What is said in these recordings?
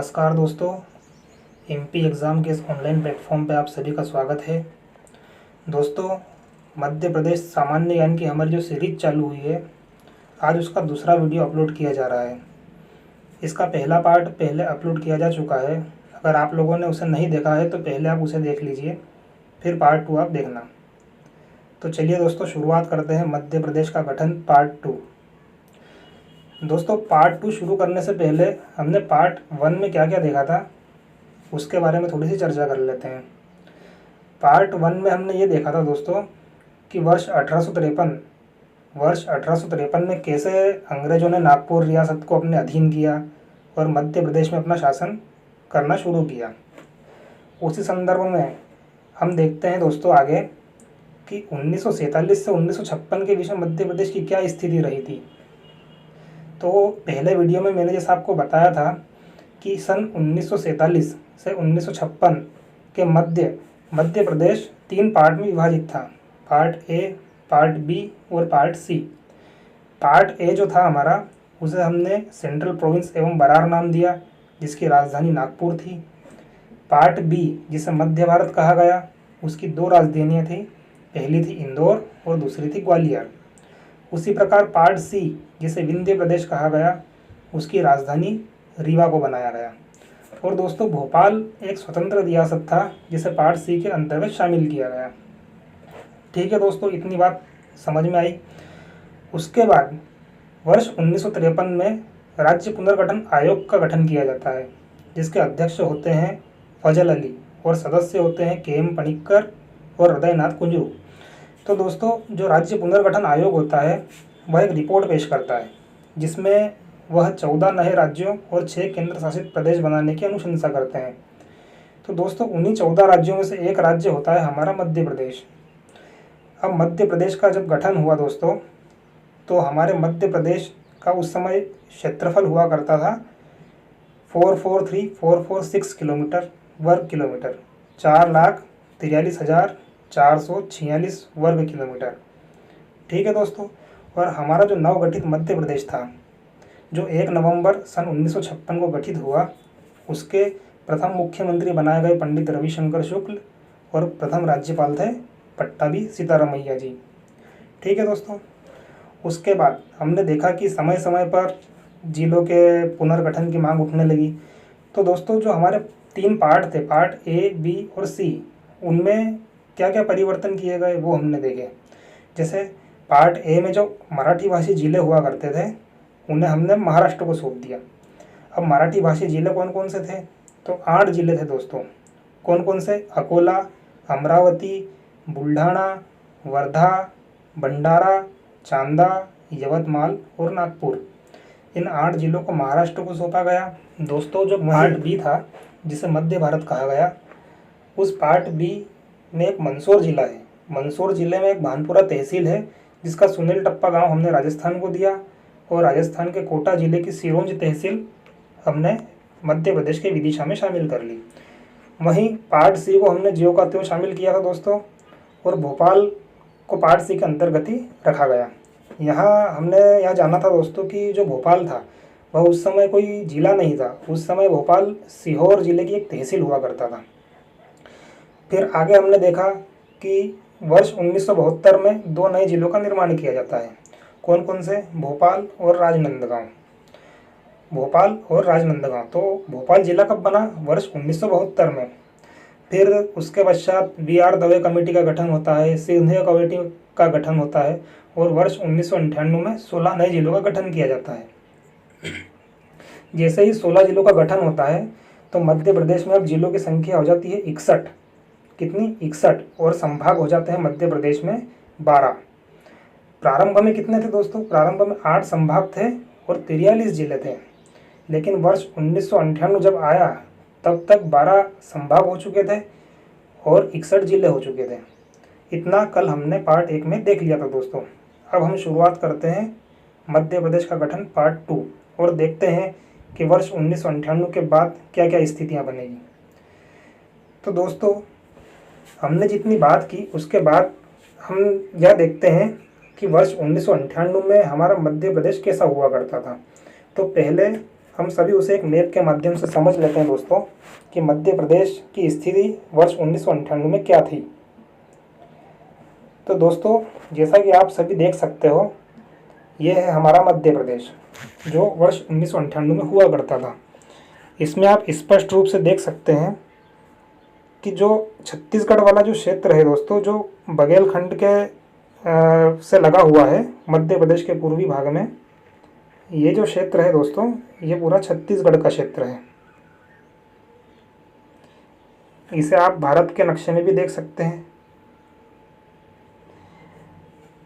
नमस्कार दोस्तों, MP exam के इस ऑनलाइन प्लेटफॉर्म पे आप सभी का स्वागत है। दोस्तों, मध्य प्रदेश सामान्य ज्ञान की हमारी जो सीरीज चालू हुई है, आज उसका दूसरा वीडियो अपलोड किया जा रहा है। इसका पहला पार्ट पहले अपलोड किया जा चुका है। अगर आप लोगों ने उसे नहीं देखा है तो पहले आप उसे देख लीजिए, फिर पार्ट 2 आप देखना। तो चलिए दोस्तों, शुरुआत करते हैं मध्य प्रदेश का गठन पार्ट 2। दोस्तों, पार्ट 2 शुरू करने से पहले हमने पार्ट 1 में क्या क्या देखा था उसके बारे में थोड़ी सी चर्चा कर लेते हैं। पार्ट 1 में हमने ये देखा था दोस्तों कि वर्ष 1853 में कैसे अंग्रेज़ों ने नागपुर रियासत को अपने अधीन किया और मध्य प्रदेश में अपना शासन करना शुरू किया। उसी संदर्भ में हम देखते हैं दोस्तों आगे कि 1947 से 1956 के बीच में मध्य प्रदेश की क्या स्थिति रही थी। तो पहले वीडियो में मैंने जैसा आपको बताया था कि सन 1947 से 1956 के मध्य प्रदेश 3 पार्ट में विभाजित था, पार्ट ए, पार्ट बी और पार्ट सी। पार्ट ए जो था हमारा, उसे हमने सेंट्रल प्रोविंस एवं बरार नाम दिया, जिसकी राजधानी नागपुर थी। पार्ट बी, जिसे मध्य भारत कहा गया, उसकी 2 राजधानियाँ थी, पहली थी इंदौर और दूसरी थी ग्वालियर। उसी प्रकार पार्ट सी, जिसे विंध्य प्रदेश कहा गया, उसकी राजधानी रीवा को बनाया गया। और दोस्तों, भोपाल एक स्वतंत्र रियासत था जिसे पार्ट सी के अंतर्गत शामिल किया गया। ठीक है दोस्तों, इतनी बात समझ में आई। उसके बाद वर्ष 1953 में राज्य पुनर्गठन आयोग का गठन किया जाता है, जिसके अध्यक्ष होते हैं फजल अली और सदस्य होते हैं के.एम. पनिक्कर और हृदयनाथ कुंजरू। तो दोस्तों, जो राज्य पुनर्गठन आयोग होता है वह एक रिपोर्ट पेश करता है, जिसमें वह 14 नए राज्यों और 6 केंद्र शासित प्रदेश बनाने की अनुशंसा करते हैं। तो दोस्तों, उन्हीं 14 राज्यों में से एक राज्य होता है हमारा मध्य प्रदेश। अब मध्य प्रदेश का जब गठन हुआ दोस्तों, तो हमारे मध्य प्रदेश का उस समय क्षेत्रफल हुआ करता था 443,446 किलोमीटर वर्ग किलोमीटर, 4,43,446 वर्ग किलोमीटर। ठीक है दोस्तों, और हमारा जो नवगठित मध्य प्रदेश था, जो 1 नवंबर सन 1956 को गठित हुआ, उसके प्रथम मुख्यमंत्री बनाए गए पंडित रविशंकर शुक्ल और प्रथम राज्यपाल थे पट्टाभी सीतारामैया जी। ठीक है दोस्तों, उसके बाद हमने देखा कि समय समय पर जिलों के पुनर्गठन की मांग उठने लगी। तो दोस्तों, जो हमारे 3 पार्ट थे, पार्ट ए, बी और सी, उनमें क्या क्या परिवर्तन किए गए वो हमने देखे। जैसे पार्ट ए में जो मराठी भाषी जिले हुआ करते थे, उन्हें हमने महाराष्ट्र को सौंप दिया। अब मराठी भाषी जिले कौन कौन से थे? तो 8 जिले थे दोस्तों। कौन कौन से? अकोला, अमरावती, बुल्ढाणा, वर्धा, भंडारा, चांदा, यवतमाल और नागपुर। इन 8 जिलों को महाराष्ट्र को सौंपा गया। दोस्तों, जो पार्ट बी था, जिसे मध्य भारत कहा गया, उस पार्ट बी में एक मंदसौर जिला है। मंदसौर जिले में एक भानपुरा तहसील है, जिसका सुनील टप्पा गांव हमने राजस्थान को दिया, और राजस्थान के कोटा जिले की सिरोंज तहसील हमने मध्य प्रदेश के विदिशा में शामिल कर ली। वहीं पार्ट सी को हमने ज्यों का त्यों शामिल किया था दोस्तों, और भोपाल को पार्ट सी के अंतर्गत ही रखा गया। हमने यहाँ जाना था दोस्तों कि जो भोपाल था वह उस समय कोई जिला नहीं था। उस समय भोपाल सीहोर जिले की एक तहसील हुआ करता था। फिर आगे हमने देखा कि वर्ष 1972 में 2 नए जिलों का निर्माण किया जाता है। कौन कौन से? भोपाल और राजनांदगांव। तो भोपाल जिला कब बना? वर्ष 1972 में। फिर उसके पश्चात बी.आर. दवे कमेटी का गठन होता है, सिंधिया कमेटी का गठन होता है, और वर्ष 1998 में 16 नए जिलों का गठन किया जाता है। जैसे ही 16 जिलों का गठन होता है, तो मध्य प्रदेश में अब जिलों की संख्या हो जाती है 61। कितनी? 61। और संभाग हो जाते हैं मध्य प्रदेश में 12। प्रारंभ में कितने थे दोस्तों? प्रारंभ में 8 संभाग थे और 43 जिले थे। लेकिन वर्ष 1998 जब आया, तब तक 12 संभाग हो चुके थे और 61 जिले हो चुके थे। इतना कल हमने पार्ट 1 में देख लिया था दोस्तों। अब हम शुरुआत करते हैं मध्य प्रदेश का गठन पार्ट 2 और देखते हैं कि वर्ष 1998 के बाद क्या क्या स्थितियां बनेगी। तो दोस्तों, हमने जितनी बात की उसके बाद हम यह देखते हैं कि वर्ष 1998 में हमारा मध्य प्रदेश कैसा हुआ करता था। तो पहले हम सभी उसे एक मैप के माध्यम से समझ लेते हैं दोस्तों कि मध्य प्रदेश की स्थिति वर्ष 1998 में क्या थी। तो दोस्तों, जैसा कि आप सभी देख सकते हो, ये है हमारा मध्य प्रदेश जो वर्ष 1998 में हुआ करता था। इसमें आप स्पष्ट रूप से देख सकते हैं कि जो छत्तीसगढ़ वाला जो क्षेत्र है दोस्तों, जो बघेलखंड के से लगा हुआ है मध्य प्रदेश के पूर्वी भाग में, ये जो क्षेत्र है दोस्तों, ये पूरा छत्तीसगढ़ का क्षेत्र है। इसे आप भारत के नक्शे में भी देख सकते हैं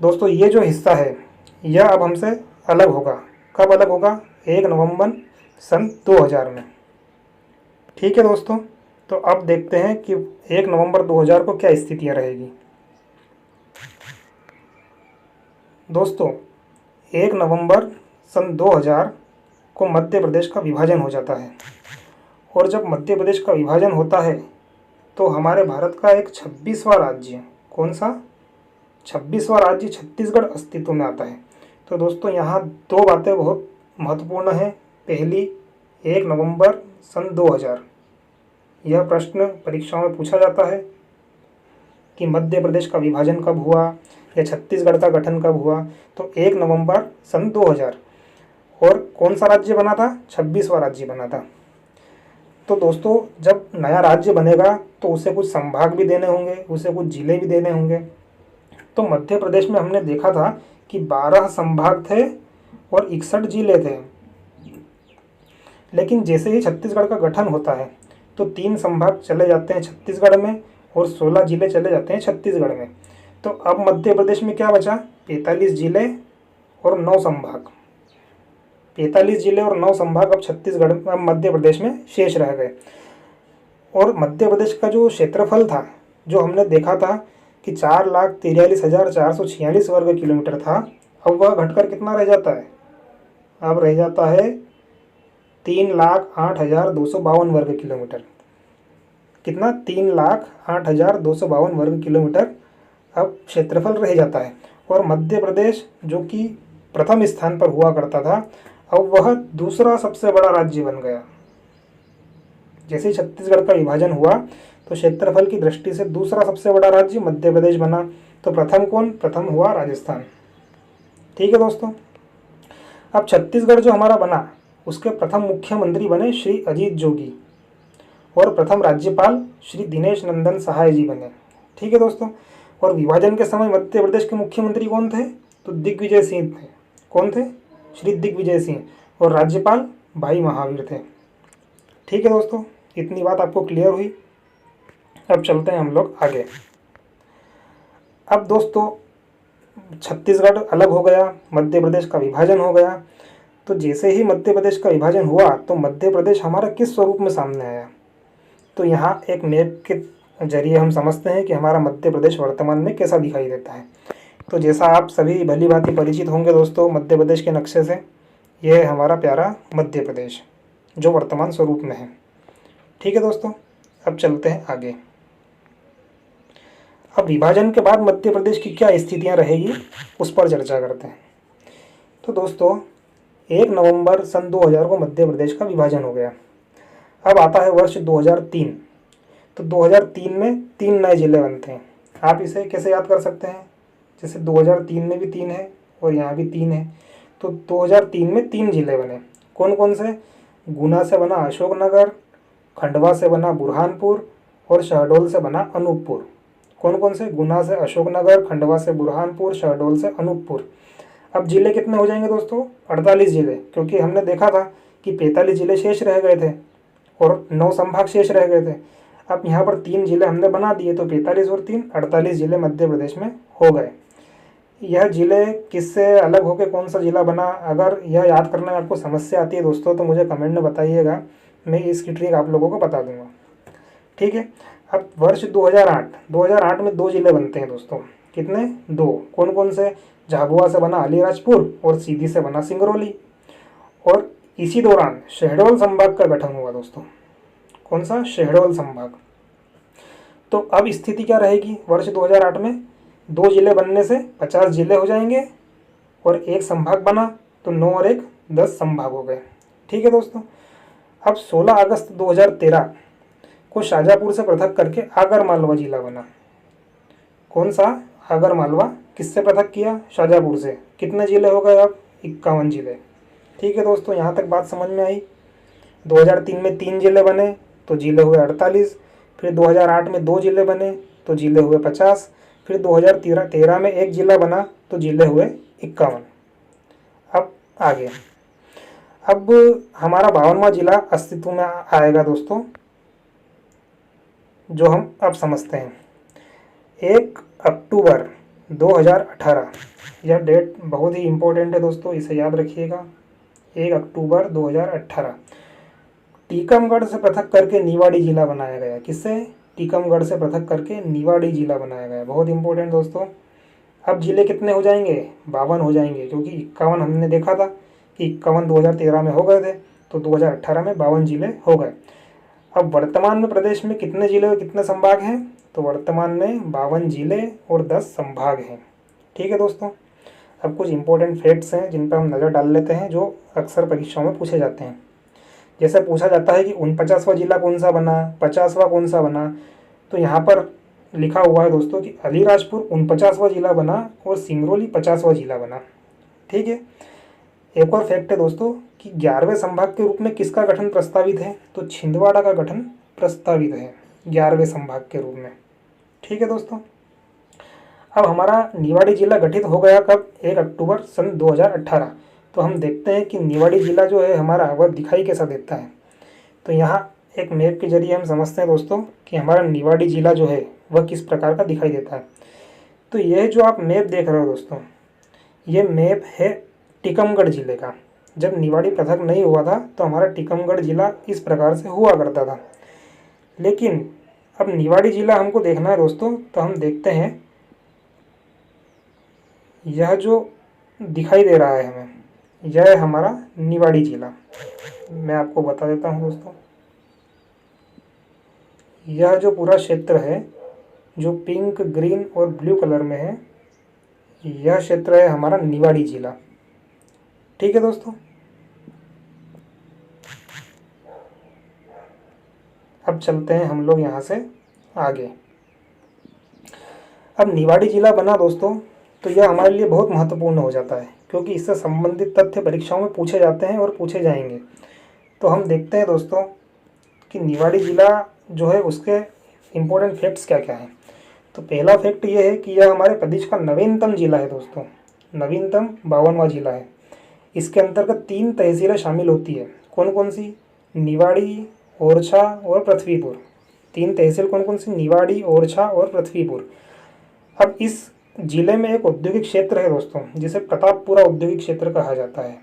दोस्तों। ये जो हिस्सा है यह अब हमसे अलग होगा। कब अलग होगा? 1 नवंबर सन 2000 में। ठीक है दोस्तों, तो अब देखते हैं कि 1 नवंबर 2000 को क्या स्थितियां रहेगी। दोस्तों, 1 नवंबर सन 2000 को मध्य प्रदेश का विभाजन हो जाता है। और जब मध्य प्रदेश का विभाजन होता है तो हमारे भारत का एक 26वां राज्य, कौन सा 26वां राज्य छत्तीसगढ़ अस्तित्व में आता है। तो दोस्तों, यहाँ दो बातें बहुत महत्वपूर्ण हैं। पहली, 1 नवंबर सन 2000, यह प्रश्न परीक्षाओं में पूछा जाता है कि मध्य प्रदेश का विभाजन कब हुआ या छत्तीसगढ़ का गठन कब हुआ। तो 1 नवंबर सन 2000। और कौन सा राज्य बना था? 26वां राज्य बना था। तो दोस्तों, जब नया राज्य बनेगा तो उसे कुछ संभाग भी देने होंगे, उसे कुछ जिले भी देने होंगे। तो मध्य प्रदेश में हमने देखा था कि 12 संभाग थे और 61 जिले थे। लेकिन जैसे ही छत्तीसगढ़ का गठन होता है तो 3 संभाग चले जाते हैं छत्तीसगढ़ में और 16 जिले चले जाते हैं छत्तीसगढ़ में। तो अब मध्य प्रदेश में क्या बचा? 45 जिले और 9 संभाग। 45 जिले और 9 संभाग अब छत्तीसगढ़ अब मध्य प्रदेश में शेष रह गए। और मध्य प्रदेश का जो क्षेत्रफल था, जो हमने देखा था कि 4,43,446 वर्ग किलोमीटर था, अब वह घटकर कितना रह जाता है? अब रह जाता है 3,08,252 वर्ग किलोमीटर। कितना? 3,08,252 वर्ग किलोमीटर अब क्षेत्रफल रह जाता है। और मध्य प्रदेश जो कि प्रथम स्थान पर हुआ करता था, अब वह दूसरा सबसे बड़ा राज्य बन गया। जैसे ही छत्तीसगढ़ का विभाजन हुआ तो क्षेत्रफल की दृष्टि से दूसरा सबसे बड़ा राज्य मध्य प्रदेश बना। तो प्रथम कौन? प्रथम हुआ राजस्थान। ठीक है दोस्तों, अब छत्तीसगढ़ जो हमारा बना उसके प्रथम मुख्यमंत्री बने श्री अजीत जोगी और प्रथम राज्यपाल श्री दिनेश नंदन सहाय जी बने। ठीक है दोस्तों, और विभाजन के समय मध्य प्रदेश के मुख्यमंत्री कौन थे? तो दिग्विजय सिंह थे। कौन थे? श्री दिग्विजय सिंह। और राज्यपाल भाई महावीर थे। ठीक है दोस्तों, इतनी बात आपको क्लियर हुई। अब चलते हैं हम लोग आगे। अब दोस्तों, छत्तीसगढ़ अलग हो गया, मध्य प्रदेश का विभाजन हो गया। तो जैसे ही मध्य प्रदेश का विभाजन हुआ तो मध्य प्रदेश हमारा किस स्वरूप में सामने आया? तो यहाँ एक मैप के जरिए हम समझते हैं कि हमारा मध्य प्रदेश वर्तमान में कैसा दिखाई देता है। तो जैसा आप सभी भली भांति परिचित होंगे दोस्तों मध्य प्रदेश के नक्शे से, यह है हमारा प्यारा मध्य प्रदेश जो वर्तमान स्वरूप में है। ठीक है दोस्तों, अब चलते हैं आगे। अब विभाजन के बाद मध्य प्रदेश की क्या स्थितियां रहेगी उस पर चर्चा करते हैं। तो दोस्तों, 1 नवंबर सन 2000 को मध्य प्रदेश का विभाजन हो गया। अब आता है वर्ष 2003। तो 2003 में 3 नए जिले बनते हैं। आप इसे कैसे याद कर सकते हैं? जैसे 2003 में भी 3 है और यहाँ भी 3 है। तो 2003 में 3 जिले बने। कौन कौन से? गुना से बना अशोकनगर, खंडवा से बना बुरहानपुर और शहडोल से बना अनूपपुर। कौन कौन से? गुना से अशोकनगर, खंडवा से बुरहानपुर, शहडोल से अनूपपुर। अब जिले कितने हो जाएंगे दोस्तों? 48 जिले, क्योंकि हमने देखा था कि 45 जिले शेष रह गए थे और 9 संभाग शेष रह गए थे। अब यहाँ पर 3 जिले हमने बना दिए, तो 45 और 3 48 जिले मध्य प्रदेश में हो गए। यह जिले किससे अलग होकर कौन सा जिला बना, अगर यह याद करने में आपको समस्या आती है दोस्तों तो मुझे कमेंट में बताइएगा, मैं इसकी ट्रिक आप लोगों को बता दूंगा। ठीक है, अब वर्ष 2008 में 2 जिले बनते हैं दोस्तों। कितने? 2। कौन कौन से? झाबुआ से बना अलीराजपुर और सीधी से बना सिंगरौली। और इसी दौरान शहडोल संभाग का गठन हुआ दोस्तों। कौन सा? शहडोल संभाग। तो अब स्थिति क्या रहेगी? वर्ष 2008 में 2 जिले बनने से 50 जिले हो जाएंगे और 1 संभाग बना तो 9 और 1 10 संभाग हो गए। ठीक है दोस्तों। अब 16 अगस्त 2013 को शाजापुर से पृथक करके आगर मालवा जिला बना। कौन सा? आगर मालवा किससे पृथक किया? शाजापुर से। कितने जिले हो गए अब? 51 जिले। ठीक है दोस्तों, यहाँ तक बात समझ में आई। 2003 में 3 जिले बने तो जिले हुए 48, फिर 2008 में 2 जिले बने तो जिले हुए 50, फिर 2013 में 1 जिला बना तो जिले हुए 51। अब आगे, अब हमारा 52वां जिला अस्तित्व में आएगा दोस्तों, जो हम अब समझते हैं। 1 अक्टूबर 2018, यह डेट बहुत ही इम्पोर्टेंट है दोस्तों, इसे याद रखिएगा। 1 अक्टूबर 2018 टीकमगढ़ से पृथक करके निवाड़ी जिला बनाया गया। किससे? टीकमगढ़ से पृथक करके निवाड़ी जिला बनाया गया। बहुत इंपॉर्टेंट दोस्तों। अब जिले कितने हो जाएंगे? 52 हो जाएंगे, क्योंकि 51 हमने देखा था कि 51 2013 में हो गए थे, तो 2018 में 52 जिले हो गए। अब वर्तमान में प्रदेश में कितने जिले और कितने संभाग हैं? तो वर्तमान में 52 जिले और 10 संभाग हैं। ठीक है दोस्तों। अब कुछ इंपॉर्टेंट फैक्ट्स हैं जिन पर हम नज़र डाल लेते हैं, जो अक्सर परीक्षाओं में पूछे जाते हैं। जैसे पूछा जाता है कि 49वां जिला कौन सा बना, 50वां कौन सा बना, तो यहाँ पर लिखा हुआ है दोस्तों कि अलीराजपुर 49वां जिला बना और सिंगरौली 50वां जिला बना। ठीक है। एक और फैक्ट है दोस्तों कि 11वें संभाग के रूप में किसका गठन प्रस्तावित है? तो छिंदवाड़ा का गठन प्रस्तावित है 11वें संभाग के रूप में। ठीक है दोस्तों। अब हमारा निवाड़ी जिला गठित हो गया कब? 1 अक्टूबर सन 2018। तो हम देखते हैं कि निवाड़ी जिला जो है हमारा वह दिखाई कैसा देता है। तो यहाँ एक मैप के जरिए हम समझते हैं दोस्तों कि हमारा निवाड़ी जिला जो है वह किस प्रकार का दिखाई देता है। तो यह जो आप मैप देख रहे हो दोस्तों, ये मैप है टीकमगढ़ जिले का। जब निवाड़ी पृथक नहीं हुआ था तो हमारा टीकमगढ़ जिला इस प्रकार से हुआ करता था। लेकिन अब निवाड़ी जिला हमको देखना है दोस्तों, तो हम देखते हैं यह जो दिखाई दे रहा है हमें, यह है हमारा निवाड़ी जिला। मैं आपको बता देता हूं दोस्तों, यह जो पूरा क्षेत्र है जो पिंक, ग्रीन और ब्लू कलर में है, यह क्षेत्र है हमारा निवाड़ी जिला। ठीक है दोस्तों। अब चलते हैं हम लोग यहाँ से आगे। अब निवाड़ी जिला बना दोस्तों, तो यह हमारे लिए बहुत महत्वपूर्ण हो जाता है, क्योंकि इससे संबंधित तथ्य परीक्षाओं में पूछे जाते हैं और पूछे जाएंगे। तो हम देखते हैं दोस्तों कि निवाड़ी जिला जो है उसके इम्पोर्टेंट फैक्ट्स क्या क्या हैं। तो पहला फैक्ट ये है कि यह हमारे प्रदेश का नवीनतम जिला है दोस्तों। नवीनतम 52वां जिला है। इसके अंतर्गत 3 तहसीलें शामिल होती है। कौन कौन सी? निवाड़ी, ओरछा और पृथ्वीपुर। 3 तहसील कौन कौन सी? निवाड़ी, ओरछा और पृथ्वीपुर। अब इस जिले में एक औद्योगिक क्षेत्र है दोस्तों, जिसे प्रतापपुरा औद्योगिक क्षेत्र कहा जाता है।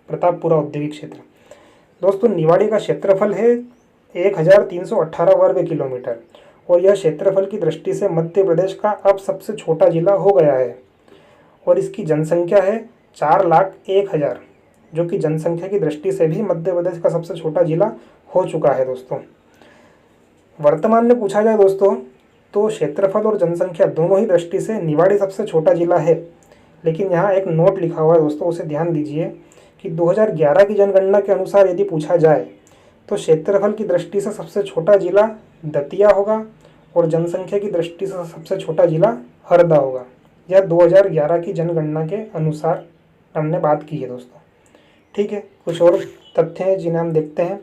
प्रतापपुरा औद्योगिक क्षेत्र दोस्तों, निवाड़ी का क्षेत्रफल है 1318 वर्ग किलोमीटर और यह क्षेत्रफल की दृष्टि से मध्य प्रदेश का अब सबसे छोटा जिला हो गया है। और इसकी जनसंख्या है 4,01,000, जो कि जनसंख्या की दृष्टि से भी मध्य प्रदेश का सबसे छोटा जिला हो चुका है दोस्तों। वर्तमान में पूछा जाए दोस्तों, तो क्षेत्रफल और जनसंख्या दोनों ही दृष्टि से निवाड़ी सबसे छोटा जिला है। लेकिन यहाँ एक नोट लिखा हुआ है दोस्तों, उसे ध्यान दीजिए कि 2011 की जनगणना के अनुसार यदि पूछा जाए तो क्षेत्रफल की दृष्टि से सबसे छोटा जिला दतिया होगा और जनसंख्या की दृष्टि से सबसे छोटा जिला हरदा होगा। यह 2011 की जनगणना के अनुसार हमने बात की है दोस्तों। ठीक है। कुछ और तथ्य हैं जिन्हें हम देखते हैं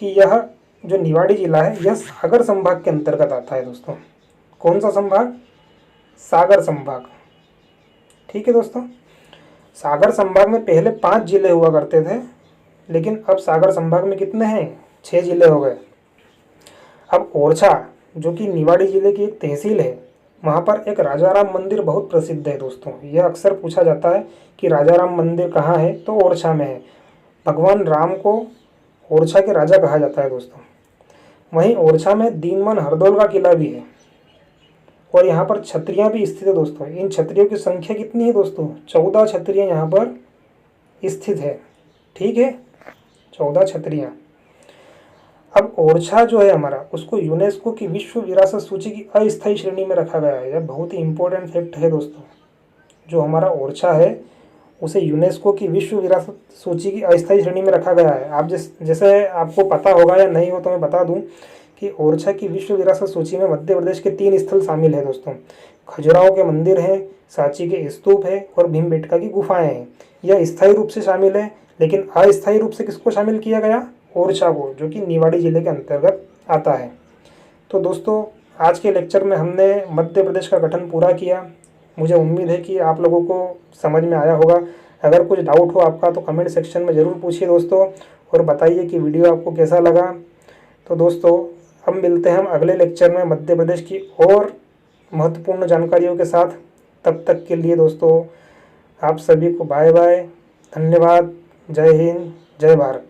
कि यह जो निवाड़ी जिला है यह सागर संभाग के अंतर्गत आता है दोस्तों। कौन सा संभाग? सागर संभाग। ठीक है दोस्तों। सागर संभाग में पहले 5 जिले हुआ करते थे, लेकिन अब सागर संभाग में कितने हैं? 6 जिले हो गए। अब ओरछा, जो कि निवाड़ी जिले की एक तहसील है, वहाँ पर एक राजाराम मंदिर बहुत प्रसिद्ध है दोस्तों। यह अक्सर पूछा जाता है कि राजाराम मंदिर कहाँ है, तो ओरछा में है। भगवान राम को ओरछा के राजा कहा जाता है दोस्तों। वहीं ओरछा में दीनमन हरदौल का किला भी है और यहाँ पर छतरियाँ भी स्थित है दोस्तों। इन छतरियों की संख्या कितनी है दोस्तों? 14 छतरियाँ यहाँ पर स्थित है। ठीक है, 14 छतरियाँ। अब ओरछा जो है हमारा, उसको यूनेस्को की विश्व विरासत सूची की अस्थायी श्रेणी में रखा गया है। यह बहुत ही इंपॉर्टेंट फैक्ट है दोस्तों। जो हमारा ओरछा है उसे यूनेस्को की विश्व विरासत सूची की अस्थायी श्रेणी में रखा गया है। आप जैसे आपको पता होगा या नहीं हो तो मैं बता दूं कि ओरछा की विश्व विरासत सूची में मध्य प्रदेश के 3 स्थल शामिल है दोस्तों। खजुराहो के मंदिर हैं, सांची के स्तूप है और भीमबेटका की गुफाएं हैं। यह स्थायी रूप से शामिल है, लेकिन अस्थायी रूप से किसको शामिल किया गया? ओरछा को, जो कि निवाड़ी जिले के अंतर्गत आता है। तो दोस्तों, आज के लेक्चर में हमने मध्य प्रदेश का गठन पूरा किया। मुझे उम्मीद है कि आप लोगों को समझ में आया होगा। अगर कुछ डाउट हो आपका तो कमेंट सेक्शन में ज़रूर पूछिए दोस्तों, और बताइए कि वीडियो आपको कैसा लगा। तो दोस्तों, अब मिलते हैं हम अगले लेक्चर में मध्य प्रदेश की और महत्वपूर्ण जानकारियों के साथ। तब तक के लिए दोस्तों, आप सभी को बाय बाय, धन्यवाद, जय हिंद, जय भारत।